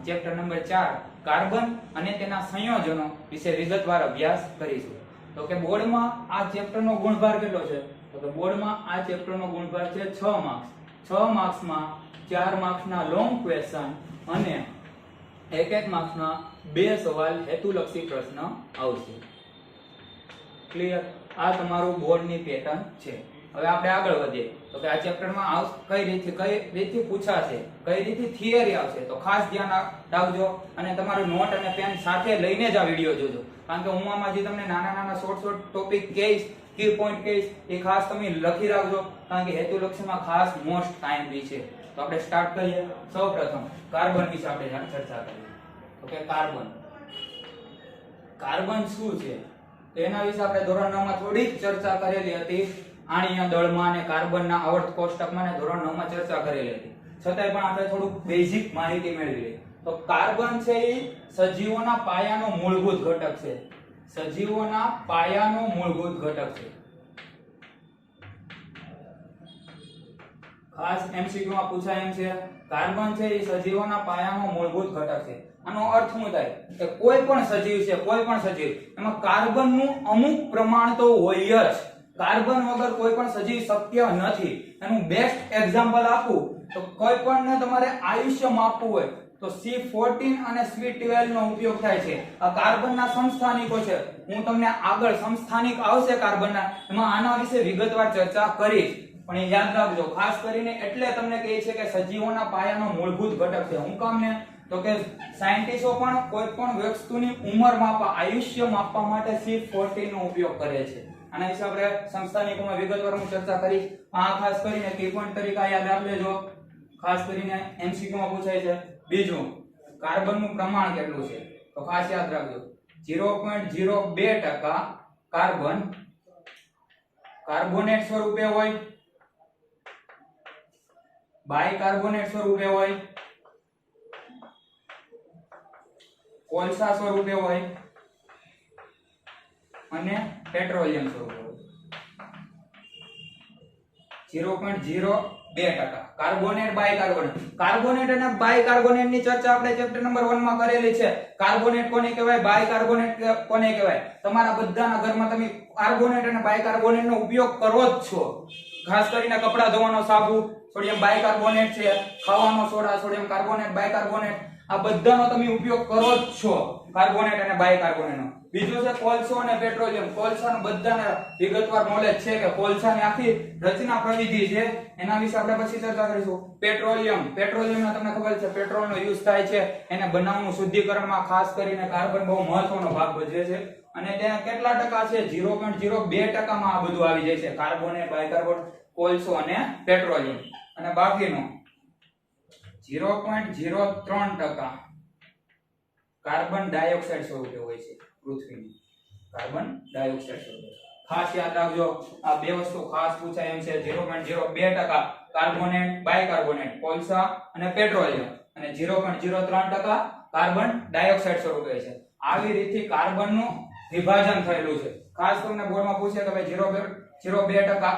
Chapter number 4 carbon અને તેના સંયોજનો વિશે વિગતવાર અભ્યાસ કરીશું। તો કે બોર્ડમાં આ ચેપ્ટરનો ગુણભાર કેટલો છે? તો કે બોર્ડમાં આ ચેપ્ટરનો ગુણભાર છે 6 માર્ક્સ। 6 માર્ક્સમાં 4 માર્ક્સના લોંગ ક્વેશ્ચન અને એક માર્ક્સના 2 સવાલ હેતુલક્ષી પ્રશ્ન આવશે। ક્લિયર? આ તમારું બોર્ડની પેટર્ન છે। હવે આપણે આગળ વધીએ તો કે આ ચેપ્ટરમાં કઈ રીતથી પૂછાશે, કઈ રીતથી થિયરી આવશે, તો ખાસ ધ્યાન રાખજો અને તમારું નોટ અને પેન સાથે લઈને જ આ વિડિયો જોજો, કારણ કે હું આમાં જે તમને નાના શોર્ટ ટોપિક કહીશ, કી પોઈન્ટ કહીશ, એ ખાસ તમે લખી રાખજો, કારણ કે હેતુલક્ષીમાં ખાસ મોસ્ટ ટાઈમ બી છે। તો આપણે સ્ટાર્ટ કરીએ। સૌપ્રથમ કાર્બન વિશે આપણે ચર્ચા કરીએ। તો કે કાર્બન શું છે તો એના વિશે આપણે ધોરણ 9 માં થોડીક ચર્ચા કરેલી હતી। આણીય દળમાં અને કાર્બનના આવર્ત કોષ્ટકમાં ને ધોરણ 9 માં ચર્ચા કરેલી હતી, છતાંય પણ આપણે થોડુંક બેઝિક માહિતી મેળવી લઈએ। તો કાર્બન છે એ સજીવોના પાયાનો મૂળભૂત ઘટક છે। સજીવોના પાયાનો મૂળભૂત ઘટક છે। ખાસ એમસીક્યુ માં પૂછાય એમ છે, કાર્બન છે એ સજીવોના પાયાનો મૂળભૂત ઘટક છે। આનો અર્થ શું થાય કે કોઈ પણ સજીવ છે, કોઈ પણ સજીવ, એમાં કાર્બનનું અમુક પ્રમાણ તો હોય જ। કાર્બન વગર કોઈ પણ સજીવ શક્ય નથી। એનું બેસ્ટ એક્ઝામ્પલ આપું તો કોઈ પણને તમારે આયુષ્ય માપવું હોય તો C14 અને C12 નો ઉપયોગ થાય છે। આ કાર્બનના સમસ્થાનિકો છે। હું તમને આગળ સમસ્થાનિક આવશે કાર્બનના, એમાં આના વિશે વિગતવાર ચર્ચા કરીશ, પણ એ યાદ રાખજો। ખાસ કરીને એટલે તમને કહે છે કે સજીવોના પાયાનો મૂળભૂત ઘટક છે। હું કામ ને તો કે સાયન્ટિસ્ટો પણ કોઈ પણ વસ્તુની ઉંમર માપવા, આયુષ્ય માપવા માટે C14 નો ઉપયોગ કરે છે। આના વિશે આપણે સમસ્થાનિકોમાં વિગતવાર હું ચર્ચા કરીશ। આ ખાસ કરીને કી પોઈન્ટ તરીકે યાદ રાખ લેજો, ખાસ કરીને એમસીક્યુ માં પૂછાય છે। બીજું, કાર્બનનું પ્રમાણ કેટલું છે તો ખાસ યાદ રાખજો, 0.02% કાર્બન કાર્બોનેટ સ્વરૂપે હોય, બાયકાર્બોનેટ સ્વરૂપે હોય, કોલસા સ્વરૂપે હોય અને પેટ્રોલિયમ સ્વરૂપે હોય। 0.02% કાર્બોનેટ, બાયકાર્બોનેટ। કાર્બોનેટ અને બાયકાર્બોનેટ ની ચર્ચા આપણે ચેપ્ટર નંબર 1 માં કરેલી છે। કાર્બોનેટ કોને કહેવાય, બાયકાર્બોનેટ કોને કહેવાય? તમારા બધાના ઘરમાં તમે કાર્બોનેટ અને બાયકાર્બોનેટ નો ઉપયોગ કરો જ છો। ખાસ કરીને કપડા ધોવાનો સાબુ સોડિયમ બાયકાર્બોનેટ છે, ખાવાનો સોડા સોડિયમ કાર્બોનેટ, બાયકાર્બોનેટ, આ બધાનો તમે ઉપયોગ કરો જ છો, કાર્બોનેટ અને બાયકાર્બોનેટનો। બીજું છે કોલસો અને પેટ્રોલિયમ। કોલસાનો બધાને વિગતવાર નોલેજ છે કે કોલસાની આખી રચના પ્રવિધિ છે, એના વિશે આપણે પછી ચર્ચા કરીશું। પેટ્રોલિયમના તમને ખબર છે પેટ્રોલનો યુઝ થાય છે, એને બનાવવાનું શુદ્ધિકરણમાં ખાસ કરીને કાર્બન બહુ મહત્વનો ભાગ ભજવે છે, અને ત્યાં કેટલા ટકા છે? 0.02% માં આ બધું આવી જાય છે, કાર્બોનેટ, બાયકાર્બોનેટ, કોલસો અને પેટ્રોલિયમ। અને બાકીનો 0.03% કાર્બન ડાયોક્સાઇડ સ્વરૂપે હોય છે પૃથ્વીની, કાર્બન ડાયોક્સાઇડ સ્વરૂપે। ખાસ યાદ રાખજો, આ બે વસ્તુ ખાસ પૂછાય એમ છે। 0.02% કાર્બોનેટ, બાયકાર્બોનેટ, કોલસા અને પેટ્રોલિયમ, અને 0.03% કાર્બન ડાયોક્સાઇડ સ્વરૂપે છે। આવી રીતે કાર્બનનું વિભાજન થયેલું છે। ખાસ તમને બોર્ડમાં પૂછે કે ભાઈ 0.02%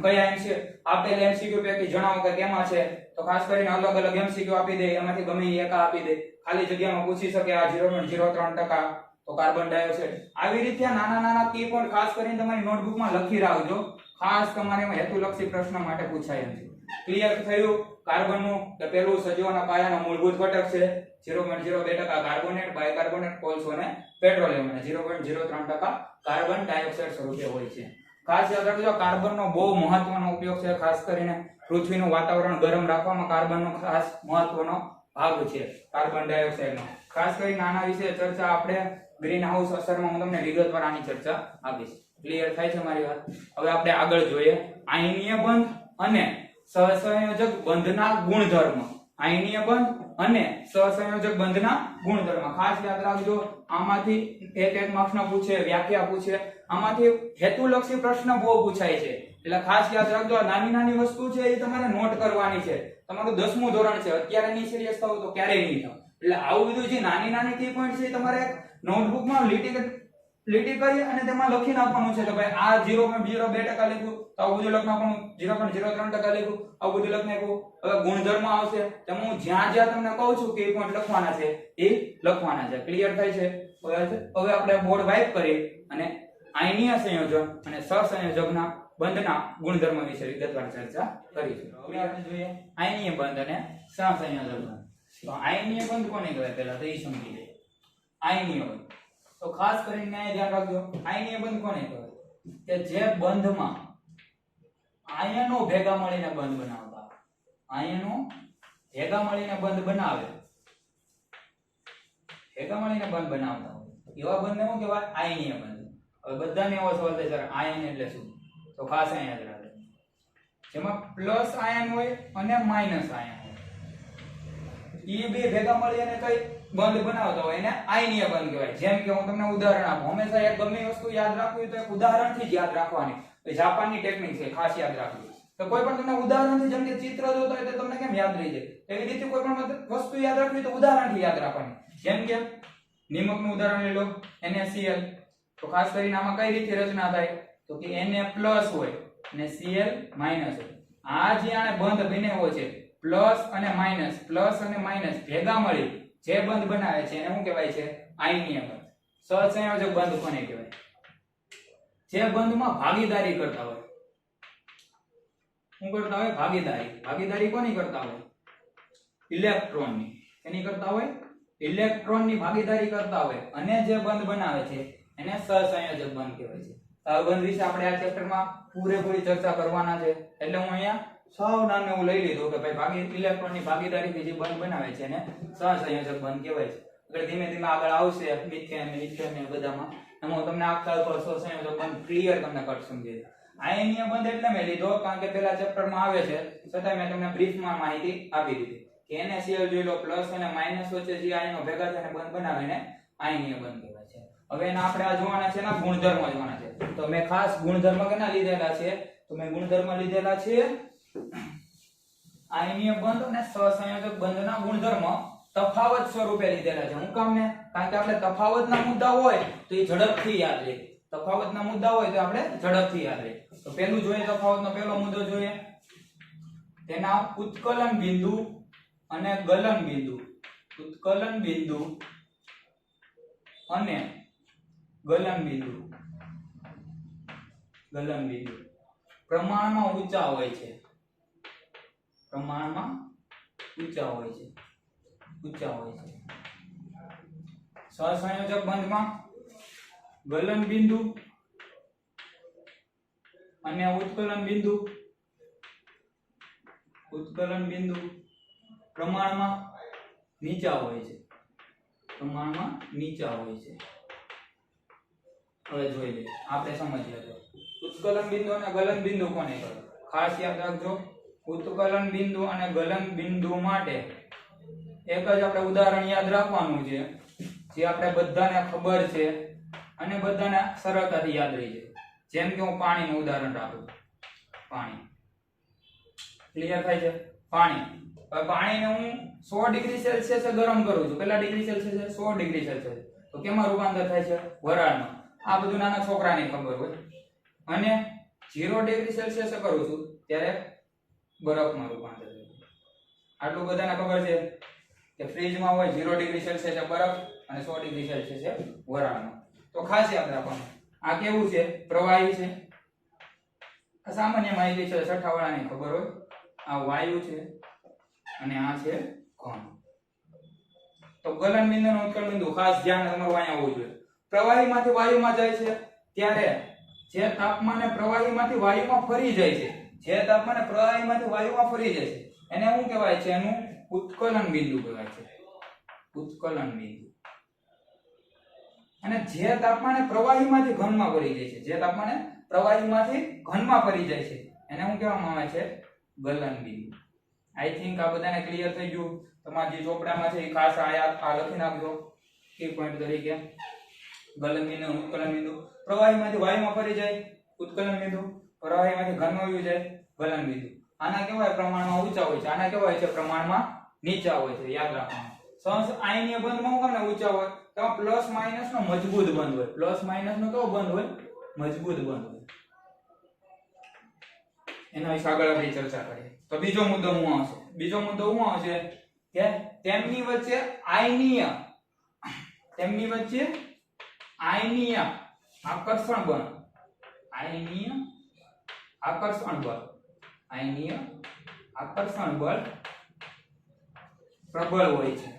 કયા એમ છે, આપેલ એમસીક્યુ પૈકી જણાવો કે કેમાં છે, તો ખાસ કરીને અલગ એમસીક્યુ આપી દે, એમાંથી ગમે એક આપી દે, ખાલી જગ્યામાં પૂછી શકે આ 0.03% તો કાર્બન ડાયોક્સાઇડ। આવી રીતે નાના કી પોઈન્ટ ખાસ કરીને તમારી નોટબુકમાં લખી રાખજો, ખાસ તમારે હેતુલક્ષી પ્રશ્ન માટે પૂછાય એમ છે। ક્લિયર થયું? કાર્બનનું કે પેલું સજીવોના પાયાનો મૂળભૂત ઘટક છે, 0.02% કાર્બોનેટ, બાયકાર્બોનેટ, કોલસો અને પેટ્રોલિયમ, અને 0.03% કાર્બન ડાયોક્સાઇડ સ્વરૂપે હોય છે। ખાસ યાદ રાખજો, કાર્બનનો બહુ મહત્વનો ઉપયોગ છે, ખાસ કરીને પૃથ્વીનું વાતાવરણ ગરમ રાખવામાં કાર્બનનો ખાસ મહત્વનો ભાગ છે, કાર્બન ડાયોક્સાઇડનો। ખાસ કરીને આના વિશે ચર્ચા આપણે ગ્રીન હાઉસ અસરમાં હું તમને વિગતવાર આની ચર્ચા આપીશ। ક્લિયર થાય છે મારી વાત? હવે આપણે આગળ જોઈએ આયનીય બંધ અને સહસંયોજક બંધના ગુણધર્મ। આયનીય બંધ અને સહસંયોજક બંધના ગુણધર્મ ખાસ યાદ રાખજો, આમાંથી એક માર્ક્સનો પૂછે, વ્યાખ્યા પૂછે, આમાંથી હેતુલક્ષી પ્રશ્ન બહુ પૂછાય છે, એટલે ખાસ યાદ રાખજો। આ નાની વસ્તુ છે એ તમારે નોટ કરવાની છે। તમારું 10મું ધોરણ છે, અત્યારે નહીં સિરિયસ થાવ તો ક્યારેય નહીં થાવ, એટલે આવું બધું જે નાની કી પોઈન્ટ છે એ તમારે નોટબુકમાં લીટી કરી અને તેમાં લખી નાખવાનું છે કે ભાઈ આ 0.02% લખ્યું તો આવું બધું લખી નાખવાનું, 0.03% લખ્યું આવું બધું લખી નાખ્યું. હવે ગુણધર્મ આવશે તેમાં હું જ્યાં જ્યાં તમને કહું છું કે એ પોઈન્ટ લખવાના છે એ લખવાના છે. ક્લિયર થાય છે? હવે આપણે બોર્ડ વાઇપ કરી અને આયનીય સંયોજન અને સહસંયોજકના બંધના ગુણધર્મ વિશે વિગતવાર ચર્ચા કરીશું. હવે આપણે જોઈએ આયનીય બંધ અને સહસંયોજક બંધ. તો આયનીય બંધ કોને કહેવાય પહેલા તો એ સમજી લઈએ. આયનીય બંધ તો ખાસ કરીને ધ્યાન રાખજો, આયનીય બંધ કોને કહેવાય કે જે બંધમાં આયનો ભેગા મળીને બંધ બનાવતા હોય. આયનો ભેગા મળીને બંધ બનાવે, ભેગા મળીને બંધ બનાવતા હોય એવા બંધને શું કહેવાય? આયનીય બંધ. હવે બધાને એવો સવાલ થાય સર આયન એટલે શું? તો ખાસ અહીંયા યાદ રાખજો, જેમાં પ્લસ આયન હોય અને માઈનસ આયન હોય એ બે ભેગા મળી અને કઈ બંધ બનાવતા હોય એને આયનીય બંધ કહેવાય. જેમ કે હું તમને ઉદાહરણ આપું, હંમેશા એક ગમે વસ્તુ યાદ રાખવી તો એક ઉદાહરણથી જ યાદ રાખવાની. જાપાનની ટેકનિક છે, ખાસ યાદ રાખવી. તો કોઈ પણ તમને ઉદાહરણથી, જેમ કે ચિત્ર જોતો હોય તો તમને કેમ યાદ રહી જાય, એવી રીતે કોઈ પણ વસ્તુ યાદ રાખવી તો ઉદાહરણથી યાદ રાખવાની. જેમ કે નિમકનું ઉદાહરણ લઈ લો, NaCl. તો ખાસ કરીને આમાં કઈ રીતે રચના થાય તો કે Na+ હોય અને Cl- હોય. આ જે આને બંધ બનાવ્યો છે પ્લસ અને માઈનસ ભેગા મળી જે બંધ બનાવે છે એને શું કહેવાય છે? આયનીય બંધ. સહસંયોજક બંધ કોને કહેવાય? જે બંધમાં ભાગીદારી કરતા હોય. શું કરતા હોય? ભાગીદારી કોની કરતા હોય? ઇલેક્ટ્રોનની. એની કરતા હોય? ઇલેક્ટ્રોનની ભાગીદારી કરતા હોય અને જે બંધ બનાવે છે એને સહસંયોજક બંધ કહેવાય છે. આ બંધ વિશે આપણે આ ચેપ્ટરમાં પૂરેપૂરી ચર્ચા કરવાના છે. એટલે હું અહીંયા સાવ નાનું એવું લઈ લીધું કે ભાઈ ઇલેક્ટ્રોનની ભાગીદારીથી જે બંધ બનાવે છે એને સહસંયોજક બંધ કહેવાય છે. એટલે ધીમે ધીમે આગળ આવશે મિથેન ને બધામાં એમાં તમને આખા સહસંયોજક બંધ ક્લિયર તમને કટ સમજી. આયનીય બંધ એટલે મેં લીધો કારણ કે પેલા ચેપ્ટરમાં આવે છે, છતાં મેં તમને બ્રીફમાં માહિતી આપી દીધી કે NaCl જોઈ લો, પ્લસ અને માઈનસ વચ્ચે જે આયનો ભેગા થઈને બંધ બનાવે એને આયનીય બંધ કહેવાય છે. હવે એના આપણે આ જોવાના છે, એના ગુણધર્મ જોવાના છે. તો મેં ખાસ ગુણધર્મ કેના લીધેલા છે? તો મેં ગુણધર્મ લીધેલા છે આયનીય બંધ અને સહસંયોજક બંધના ગુણધર્મ તફાવત સ્વરૂપે લીધેલા છે. હું કામ ને? કારણ કે આપણે તફાવતના મુદ્દા હોય તો એ ઝડપથી યાદ રહે. તફાવતના મુદ્દા હોય તો આપણે ઝડપથી યાદ રહે. તો પહેલું જોઈએ તફાવતનો પહેલો મુદ્દો જોઈએ, તેના ઉત્કલન બિંદુ અને ગલન બિંદુ. ઉત્કલન બિંદુ અને ગલન બિંદુ પ્રમાણમાં ઊંચા હોય છે. પ્રમાણમાં ઊંચા હોય છે. સહસંયોજક બંધમાં ગલન બિંદુ અને ઉત્કલન બિંદુ પ્રમાણમાં નીચા હોય છે. હવે જોઈ લે, આપણે સમજીએ તો ઉત્કલન બિંદુ અને ગલન બિંદુ કોને કહેવાય? ખાસ યાદ રાખજો, ઉત્કલન બિંદુ અને ગલન બિંદુ માટે એક જ આપણે ઉદાહરણ યાદ રાખવાનું છે જે આપણે બધાને ખબર છે અને બધાને સરળતાથી યાદ રહી જાય. જેમ કે હું પાણીનું ઉદાહરણ રાખું. પાણી ક્લિયર થાય છે? પાણીને હું 100 ડિગ્રી સેલ્સિયસે ગરમ કરું છું. કેટલા ડિગ્રી સેલ્સિયસ? 100 degree Celsius. તો કેમાં રૂપાંતર થાય છે? વરાળમાં. આ બધું નાના છોકરાને ખબર હોય. અને 0 ડિગ્રી સેલ્સિયસે કરું છું ત્યારે બરફમાં રૂપાંતર થાય છે. આટલું બધાને ખબર છે કે ફ્રીજમાં હોય 0 ડિગ્રી સેલ્સિયસે બરફ અને 100 ડિગ્રી સેલ્સિયસે વરાળમાં. તો ખાસ યાદ રાખવાનું, આ કેવું છે? પ્રવાહી છે. આ સામાન્ય માહિતી છે, છઠ્ઠા વાળાને ખબર હોય. આ વાયુ છે અને આ છે ઘન. તો ગલન બિંદુ અને ઉત્કલન બિંદુ ખાસ ધ્યાન તમારું અહીંયા હોવું જોઈએ. પ્રવાહીમાંથી વાયુમાં જાય છે ત્યારે જે તાપમાને પ્રવાહીમાંથી વાયુમાં ફરી જાય છે, એને શું કહેવાય છે? એનું ઉત્કલન બિંદુ કહેવાય છે. અને જે તાપમાને પ્રવાહીમાંથી ઘનમાં ફરી જાય છે, એને શું કહેવામાં આવે છે? ગલન બિંદુ. આઈ થિંક આ બધાને ક્લિયર થઈ ગયું. તમારા જે ચોપડામાં છે એ ખાસ આ લખી નાખજો કી પોઈન્ટ તરીકે. ગલન બિંદુ, ઉત્કલન બિંદુ. પ્રવાહીમાંથી વાયુમાં ફરી જાય ઉત્કલન બિંદુ, પ્રવાહીમાંથી ઘનમાં વહી જાય ગલન બિંદુ. આના કેવાય? પ્રમાણમાં ઊંચા હોય છે. આના કેવાય છે? પ્રમાણમાં નીચા હોય છે. યાદ રાખવાનું. આયનીય બંધમાં હું કામને ઊંચા હોય? તો પ્લસ માઇનસ નો મજબૂત બંધ હોય, પ્લસ માઇનસ નો કેવો બંધ હોય? મજબૂત બંધ હોય. એના વિશે આગળ આપણે ચર્ચા કરીએ. તો બીજો મુદ્દો શું આવશે? બીજો મુદ્દો શું આવશે કે તેમની વચ્ચે આયનીય આકર્ષણ બળ, આયનીય આકર્ષણ બળ પ્રબળ હોય છે.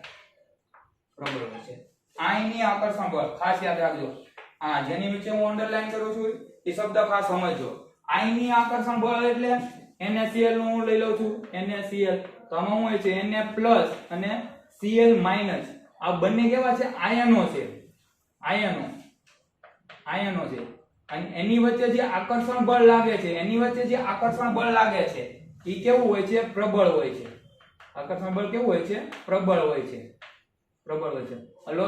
આયનીય આકર્ષણ બળ ખાસ યાદ રાખજો. આ જેની વચ્ચે હું અંડરલાઈન કરું છું એ શબ્દ ખાસ સમજજો. આયનીય આકર્ષણ બળ એટલે NaCl નું હું લઈ લઉં છું, NaCl તો આમાં શું હોય છે? Na પ્લસ અને Cl માઈનસ આ બંને કેવા છે? આયનો છે. આયનો છે. અને એની વચ્ચે જે આકર્ષણ બળ લાગે છે, એ કેવું હોય છે? પ્રબળ હોય છે. આકર્ષણ બળ કેવું હોય છે? પ્રબળ હોય છે. હલો,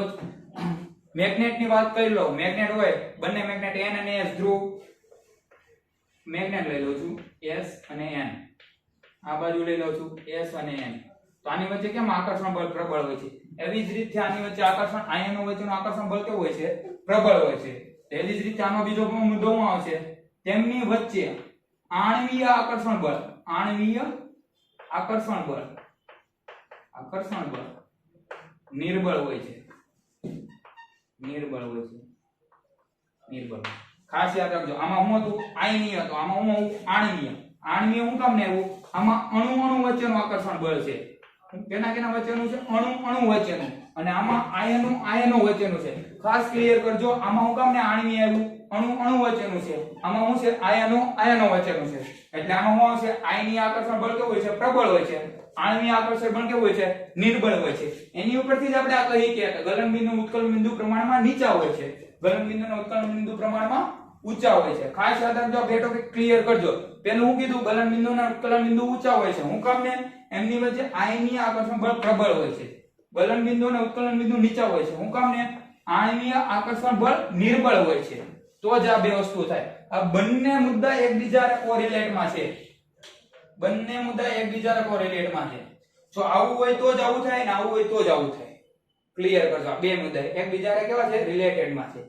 મેગ્નેટ ની વાત કરી લો. મેગ્નેટ હોય, બંને મેગ્નેટ N અને S ધ્રુવ, મેગ્નેટ લઈ લઉં છું S અને N, આ બાજુ લઈ લઉં છું S અને N. તો આની વચ્ચે કેમ આકર્ષણ બળ પ્રબળ હોય છે? એવી જ રીતે આની વચ્ચે આકર્ષણ આયનો વચ્ચેનું આકર્ષણ બળ કેવું હોય છે? પ્રબળ હોય છે. એવી જ રીતે આનો બીજો મુદ્દો શું આવશે? તેમની વચ્ચે આણ્વીય આકર્ષણ બળ નિર્બળ હોય છે. ખાસ યાદ રાખજો. આમાં શું હતું? આયનીય હતો. આમાં શું આણ્વીય. આણ્વીય હું કામ ને આવ્યું? આમાં અણુ વચ્ચેનું આકર્ષણ બળ છે. કેના વચ્ચેનું છે? અણુ વચ્ચેનું. અને આમાં આયનો વચ્ચેનું છે. ખાસ ક્લિયર કરજો. આમાં હું કામ ને આણ્વીય આવ્યું? અણુ વચ્ચેનું છે. આમાં શું છે? આયનો વચ્ચેનું છે. એટલે આમાં શું આવશે? આયનીય આકર્ષણ બળ કેવું હોય છે? પ્રબળ હોય છે. આણ્વીય આકર્ષણ બળ કેવું હોય છે? નિર્બળ હોય છે. એની ઉપરથી જ આપણે આ કહીએ કે ગલનબિંદુ ઉત્કલન બિંદુ પ્રમાણમાં નીચા હોય છે, ગલનબિંદુ અને ઉત્કલન બિંદુ પ્રમાણમાં ઊંચા હોય છે. ખાસ યાદ રાખજો. બે ટોપિક ક્લિયર કરજો. પેલું હું કીધું? ગલનબિંદુ અને ઉત્કલન બિંદુ ઊંચા હોય છે. હું કામ ને? એમની વચ્ચે આયનીય આકર્ષણ બળ પ્રબળ હોય છે. ગલનબિંદુ અને ઉત્કલન બિંદુ નીચા હોય છે. હું કામ ને? આણ્વીય આકર્ષણ બળ નિર્બળ હોય છે. તો જ આ બે વસ્તુ થાય. આ બંને મુદ્દા એકબીજાને કોરિલેટમાં છે. જો આવું હોય તો જ આવું થાય ને આવું હોય તો જ આવું થાય. ક્લિયર કરજો. આ બે મુદ્દા એકબીજાને કેવા છે? રિલેટેડમાં છે.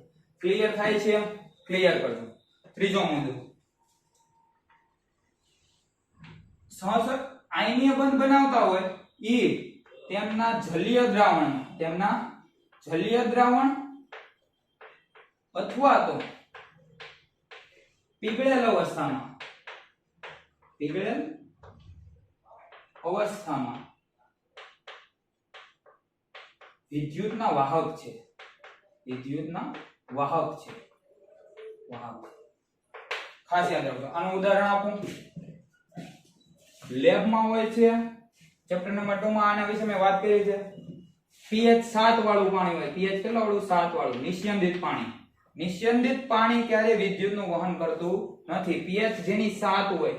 ક્લિયર થાય છે? ક્લિયર કરજો. ત્રીજો મુદ્દો, સહસર આયનીય બંધ બનાવતા હોય ઈ તેમના જલીય દ્રાવણ અથવા તો પીગળેલ અવસ્થામાં વિદ્યુતના વાહક છે. ખાસ યાદ રાખજો. આનું ઉદાહરણ આપું. લેબમાં હોય છે, ચેપ્ટર નંબર 2 માં આના વિશે મેં વાત કરી છે. pH 7 વાળું પાણી હોય. pH કેટલા વાળું? 7 વાળું. નિસ્યંદિત પાણી ક્યારે વિદ્યુતનું વહન કરતું નથી. pH જેની 7 હોય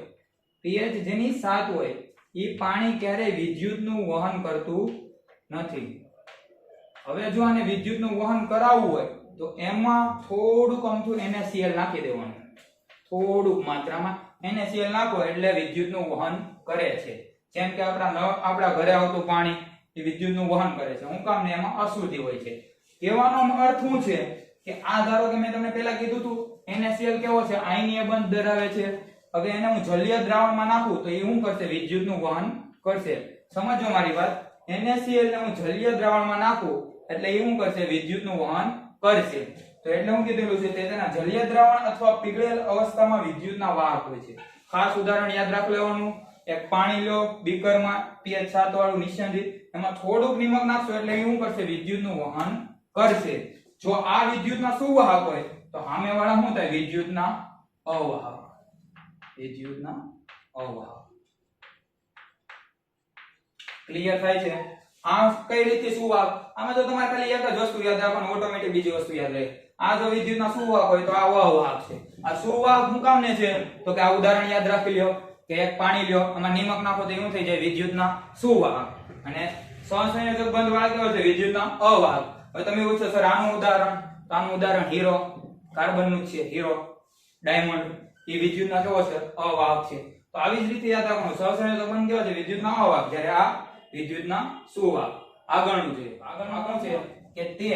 એ પાણી ક્યારે વિદ્યુતનું વહન કરતું નથી. હવે જો આને વિદ્યુતનું વહન કરાવવું હોય તો એમાં થોડુંક અમથું NaCl નાખી દેવાનું. થોડુંક માત્રામાં NaCl નાખો એટલે વિદ્યુતનું વહન કરે છે. જેમ કે આપણા ઘરે આવતું પાણી એ વિદ્યુતનું વહન કરે છે. હું કામ ને? એમાં અશુદ્ધિ હોય છે. કહેવાનો અર્થ શું છે કે આ ધારો કે મેં તમને પહેલા કીધું હતું NaCl કેવો છે? આયનીય બંધ ધરાવે છે. હવે એને હું જલીય દ્રાવણમાં નાખું તો એ શું કરશે? વિદ્યુતનું વહન કરશે. સમજો મારી વાત. NaCl ને હું જલીય દ્રાવણમાં નાખું એટલે એ શું કરશે? વિદ્યુતનું વહન કરશે. તો એટલે હું કીધેલું છે તેના જલીય દ્રાવણ અથવા પીગળેલ અવસ્થામાં વિદ્યુતના વાહક હોય છે. ખાસ ઉદાહરણ યાદ રાખ લેવાનું. એક પાણી લો બીકરમાં, pH 7 વાળું નિસ્યંદિત, એમાં થોડુંક નિમક નાખશો એટલે એ શું કરશે? વિદ્યુતનું વહન કરશે. જો આ વિદ્યુતના સુવાહક હોય તો સામેવાળા શું થાય? વિદ્યુતના અવાહક. ક્લિયર થાય છે? આ કઈ રીતે સુવાહક? આમાં જો તમારે ખાલી એક જ વસ્તુ યાદ રાખવાનું, ઓટોમેટિક બીજી વસ્તુ યાદ રહે. આ જો વિદ્યુતના સુવાહક હોય તો આ અવાહક છે. આ સુવાહક શું કામ ને છે? તો કે આ ઉદાહરણ યાદ રાખી લ્યો કે એક પાણી લ્યો, આમાં નિમક નાખો તો શું થઈ જાય? વિદ્યુતના સુવાહક. અને સહસંયોજક બંધ વાળા કેવો છે? વિદ્યુતના અવાહક. હવે તમે પૂછો સર આનું ઉદાહરણ હીરો, કાર્બનનું છે. હીરો, ડાયમંડ એ વિદ્યુતના કેવો છે? અવાહક છે. તો આવી જ રીતે યાદ રાખવાનું. સહસંયોજક બંધ કેવો છે? વિદ્યુતના અવાહક. જ્યારે આ વિદ્યુતના સુવાહક. આગળનું છે કે તે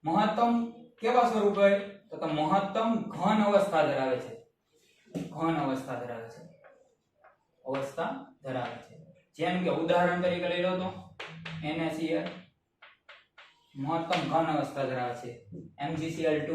મહત્તમ કેવા સ્વરૂપ હોય તો મહત્તમ ઘન અવસ્થા ધરાવે છે. ઘન અવસ્થા ધરાવે છે. જેમ કે ઉદાહરણ તરીકે લઈ લો તો NaCl મહત્તમ ઘન અવસ્થા ધરાવે છે. MgCl2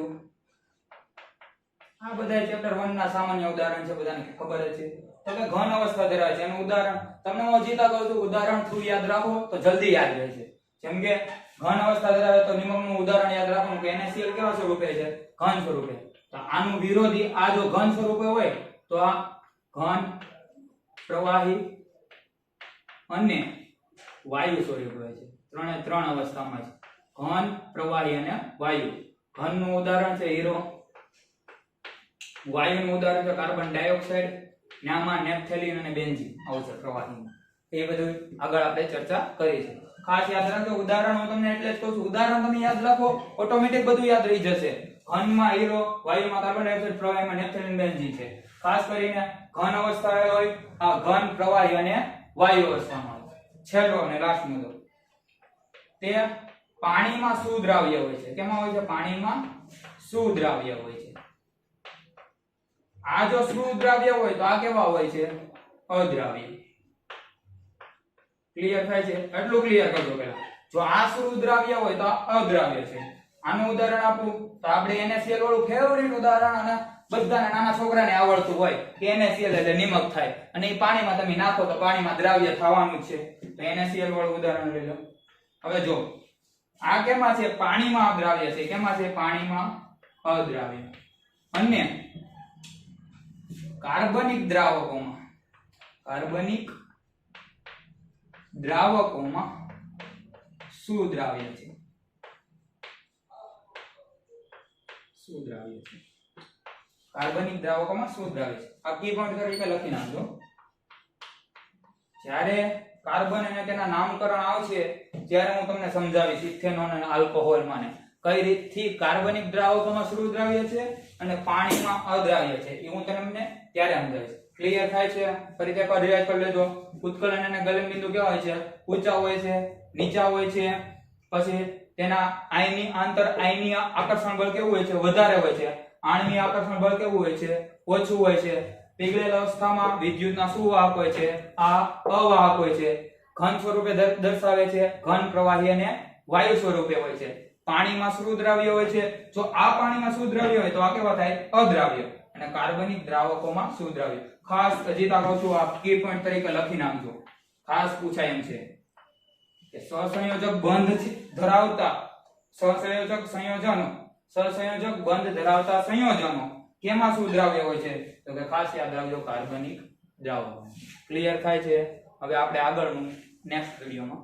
આ બધા ચેપ્ટર 1 ના સામાન્ય ઉદાહરણ છે, બધાને ખબર જ છે. તો કે ઘન અવસ્થા ધરાવે છે એનું ઉદાહરણ તમને હું જીતા કહું છું, ઉદાહરણ થ્રુ યાદ રાખો તો જલ્દી યાદ રહેશે. જેમ કે ઘન અવસ્થા ધરાવે તો નિમકનું ઉદાહરણ યાદ રાખવાનું કે NaCl કેવા સ્વરૂપે છે? ઘન સ્વરૂપે. તો આનું વિરોધી આ જો ઘન સ્વરૂપે હોય તો આ ઘન પ્રવાહી અને વાયુ સ્વરૂપે હોય છે. ત્રણ અવસ્થામાં છે, ઘન, પ્રવાહી અને વાયુ. ઘનનું ઉદાહરણ છે હીરો, વાયુનું ઉદાહરણ છે કાર્બન ડાયોક્સાઇડ, નામાં નેપ્થેલિન અને બેન્ઝીન આવશે પ્રવાહીમાં. એ બધું આગળ આપણે ચર્ચા કરી છે. ખાસ યાદ રાખજો, ઉદાહરણ હું તમને એટલે જ કહું છું, ઉદાહરણ તમે યાદ રાખો ઓટોમેટિક બધું યાદ રહી જશે. ઘનમાં હીરો, વાયુમાં કાર્બન ડાયોક્સાઇડ, પ્રવાહીમાં નેપ્થેલિન બેન્ઝીન છે. ખાસ કરીને ઘન અવસ્થા હોય આ ઘન, પ્રવાહી અને વાયુ અવસ્થામાં હોય. છેલ્લો અને લાસ્ટ મુદ્દો તે પાણીમાં સુદ્રાવ્ય હોય છે. કેમાં હોય છે? પાણીમાં સુદ્રાવ્ય હોય છે. આ જો સુદ્રાવ્ય હોય તો આ કેવા હોય છે? અદ્રાવ્ય. ક્લિયર થાય છે? એટલું ક્લિયર કરજો પહેલા. જો આ સુદ્રાવ્ય હોય તો આ અદ્રાવ્ય છે. આનું ઉદાહરણ આપું તો આપણે NaCl વાળું ફેવરિટ ઉદાહરણ, અને બધાને નાના છોકરાને આવડતું હોય કે NaCl એટલે નિમક થાય અને એ પાણીમાં તમે નાખો તો પાણીમાં દ્રાવ્ય થવાનું જ છે. તો NaCl વાળું ઉદાહરણ લઈ લો. હવે જો આ કેમાં છે? પાણીમાં અદ્રાવ્ય છે. કેમાં છે? પાણીમાં અદ્રાવ્ય. અને કાર્બનિક દ્રાવકોમાં સુદ્રાવ્ય છે. કાર્બનિક દ્રાવકોમાં સુદ્રાવ્ય છે. આ કી પોઈન્ટ તરીકે લખી નાખજો. જ્યારે કાર્બન અને તેના નામકરણ આવશે ત્યારે હું તમને સમજાવીશ ઇથેનોલ અને આલ્કોહોલ માં કઈ રીતથી કાર્બનિક દ્રાવકોમાં સુદ્રાવ્ય છે અને પાણીમાં અદ્રાવ્ય છે એ હું તમને ત્યારે સમજાવીશ. ક્લિયર થાય છે? ફરીથી એકવાર રિવાઇઝ કરી લેજો. ઉત્કલન અને ગલનબિંદુ કેવા હોય છે? ઊંચા હોય છે, નીચા હોય છે. પછી તેના આંતર આયનીય આકર્ષણ બળ કેવું હોય છે? વધારે હોય છે. આણ્વીય આકર્ષણ બળ કેવું હોય છે? ઓછું હોય છે. પીગળેલ અવસ્થામાં વિદ્યુતના સુવાહક હોય છે, આ અવાહક હોય છે. ઘન સ્વરૂપે દર્શાવે છે, ઘન, પ્રવાહી અને વાયુ સ્વરૂપે હોય છે. પાણીમાં સુદ્રાવ્ય હોય છે. જો આ પાણીમાં સુદ્રાવ્ય હોય તો આ કેવા થાય? અદ્રાવ્ય. અને કાર્બનિક દ્રાવકોમાં સુદ્રાવ્ય. ખાસ હજીતા કહું છું, આ કી પોઈન્ટ તરીકે લખી નાખજો. ખાસ પૂછાય એમ છે કે સહસંયોજક બંધ ધરાવતા સહસંયોજક બંધ ધરાવતા સંયોજનો કેમાં સુદ્રાવ્ય હોય છે? તો કે ખાસ યાદ રાખજો, કાર્બનિક દ્રાવકો. ક્લિયર થાય છે? હવે આપણે આગળનું નેક્સ્ટ વિડિયોમાં